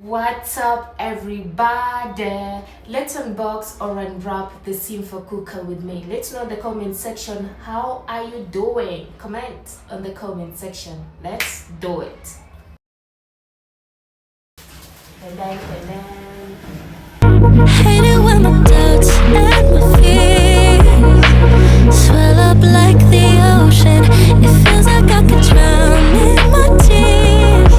What's up, everybody? Let's unbox or unwrap the Simfer cooker with me. Let's know in the comment section, how are you doing? Comment on the comment section. Let's do it. Hate it when my doubts and my fears swell up like the ocean. It feels like I could drown in my tears.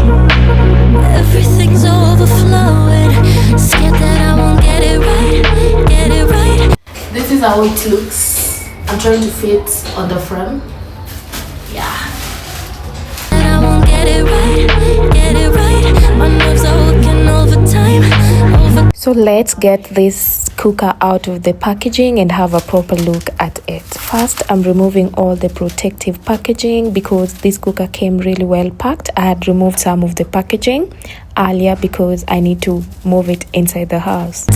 Everything's overflowing. Scared that I won't get it right. This is how it looks. I'm trying to fit on the frame. Yeah. And I won't get it right. My nerves are working overtime. So let's get this cooker out of the packaging and have a proper look at it. First, I'm removing all the protective packaging because this cooker came really well packed. I had removed some of the packaging earlier because I need to move it inside the house.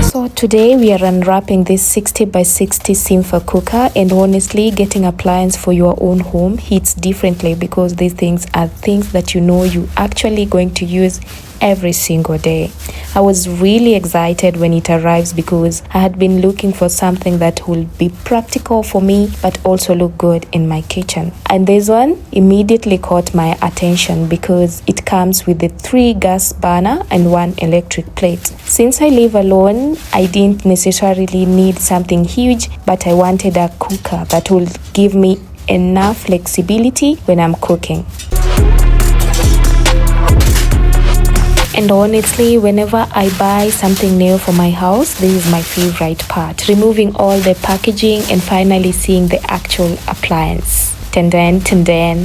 So today we are unwrapping this 60 by 60 Simfer cooker, and honestly, getting appliance for your own home hits differently because these things are things that you know you actually going to use every single day. I was really excited when it arrives because I had been looking for something that will be practical for me but also look good in my kitchen. And this one immediately caught my attention because it comes with a 3 gas burner and 1 electric plate. Since I live alone, I didn't necessarily need something huge, but I wanted a cooker that will give me enough flexibility when I'm cooking. And honestly, whenever I buy something new for my house, this is my favorite part. Removing all the packaging and finally seeing the actual appliance. Ten.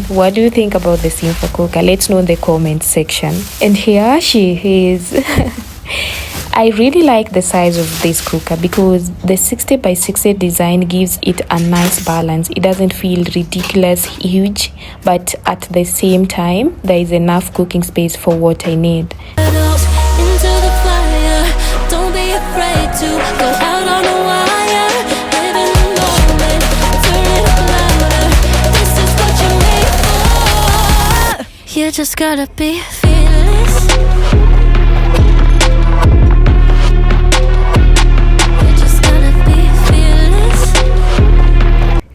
What do you think about the Simfer cooker? Let's know in the comment section. And here she is. I really like the size of this cooker because the 60 by 60 design gives it a nice balance. It doesn't feel ridiculous huge, but at the same time, there is enough cooking space for what I need. Into the fire, don't be afraid to go out on a wire. Live in the moment, turn it up louder. This is what you're made for. You just gotta be fearless.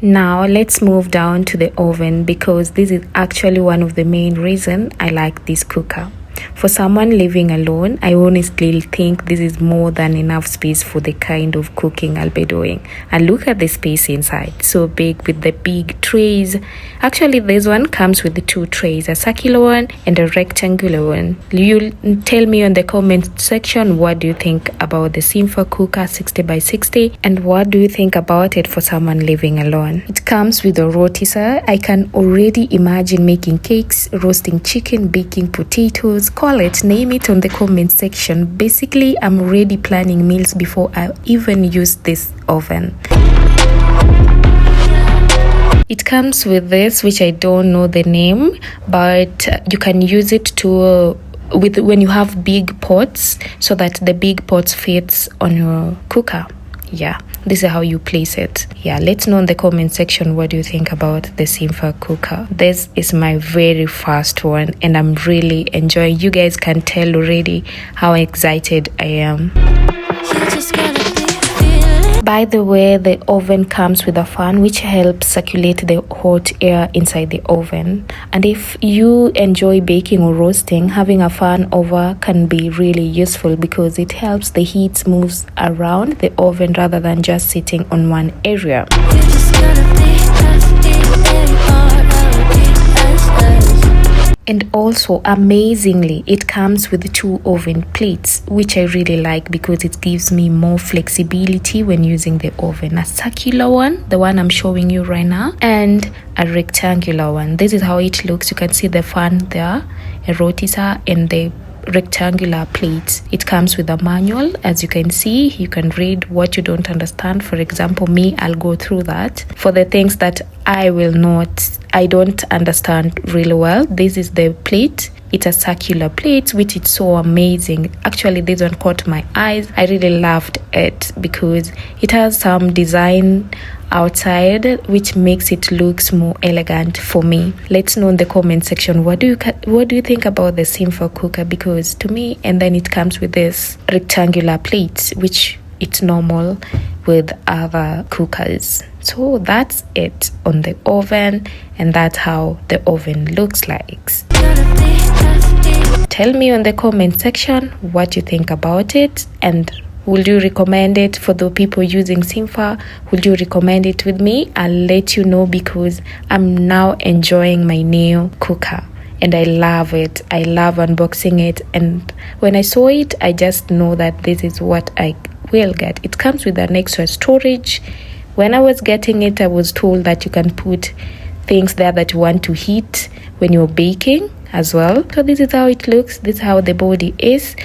Now let's move down to the oven because this is actually one of the main reasons I like this cooker. For someone living alone, I honestly think this is more than enough space for the kind of cooking I'll be doing. And look at the space inside, so big with the big trays. Actually, this one comes with the 2 trays, a circular one and a rectangular one. You'll tell me in the comment section what do you think about the Simfer cooker 60 by 60 and what do you think about it for someone living alone. It comes with a rotisserie. I can already imagine making cakes, roasting chicken, baking potatoes, call it, name it on the comment section. Basically, I'm already planning meals before I even use this oven. It comes with this, which I don't know the name, but you can use it to when you have big pots so that the big pots fits on your cooker. Yeah, this is how you place it. Yeah, let's know in the comment section what do you think about the Simfer cooker. This is my very first one and I'm really enjoying. You guys can tell already how excited I am. By the way, the oven comes with a fan which helps circulate the hot air inside the oven. And if you enjoy baking or roasting, having a fan over can be really useful because it helps the heat moves around the oven rather than just sitting on one area. And also, amazingly, it comes with 2 oven plates, which I really like because it gives me more flexibility when using the oven. A circular one, the one I'm showing you right now, and a rectangular one. This is how it looks. You can see the fan there, a rotisserie, and the rectangular plate. It comes with a manual. As you can see, you can read what you don't understand. For example, me, I'll go through that. For the things that I don't understand really well, this is the plate. It's a circular plate, which is so amazing. Actually, this one caught my eyes. I really loved it because it has some design outside, which makes it looks more elegant for me. Let's know in the comment section what do you think about the Simfer cooker, because to me, and then it comes with this rectangular plate, which it's normal with other cookers. So that's it on the oven, and that's how the oven looks like. Tell me in the comment section what you think about it, and would you recommend it for the people using Simfer? Would you recommend it with me? I'll let you know, because I'm now enjoying my new cooker and I love it. I love unboxing it, and when I saw it, I just know that this is what I will get. It comes with an extra storage. When I was getting it, I was told that you can put things there that you want to heat when you're baking as well. So this is how it looks. This is how the body is.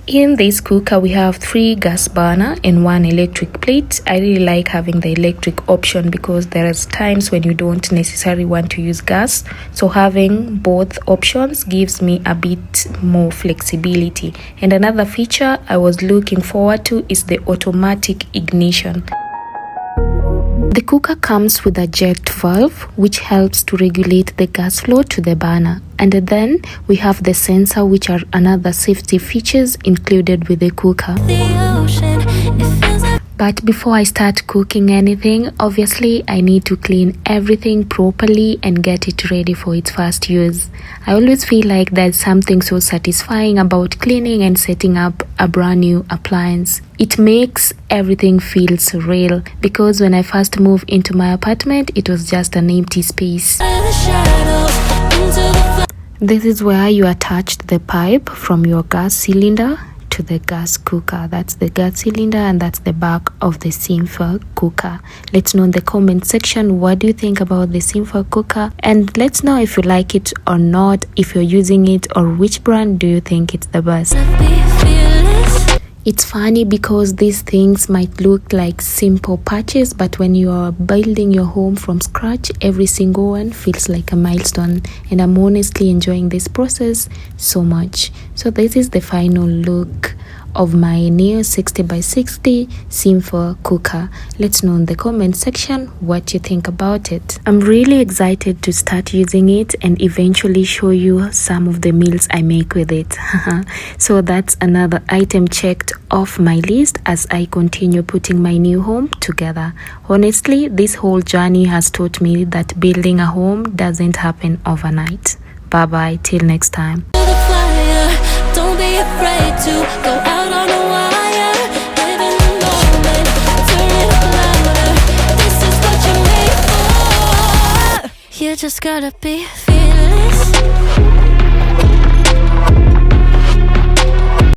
In this cooker, we have 3 gas burner and 1 electric plate. I really like having the electric option because there is times when you don't necessarily want to use gas. So having both options gives me a bit more flexibility. And another feature I was looking forward to is the automatic ignition. The cooker comes with a jet valve, which helps to regulate the gas flow to the burner. And then we have the sensor, which are another safety features included with the cooker. But before I start cooking anything, obviously I need to clean everything properly and get it ready for its first use. I always feel like there's something so satisfying about cleaning and setting up a brand new appliance. It makes everything feel surreal, because when I first moved into my apartment, it was just an empty space. This is where you attach the pipe from your gas cylinder to the gas cooker. That's the gas cylinder, and that's the back of the Simfer cooker. Let's know in the comment section what do you think about the Simfer cooker, and let's know if you like it or not, if you're using it, or which brand do you think it's the best. It's funny because these things might look like simple patches, but when you are building your home from scratch, every single one feels like a milestone, and I'm honestly enjoying this process so much. So this is the final look of my new 60x60 Simfer cooker. Let's know in the comment section what you think about it. I'm really excited to start using it and eventually show you some of the meals I make with it. So that's another item checked off my list as I continue putting my new home together. Honestly, this whole journey has taught me that building a home doesn't happen overnight. Bye bye, till next time. Don't be afraid to go out on a wire. Live in the moment, turn it up louder. This is what you're made for. You just gotta be fearless.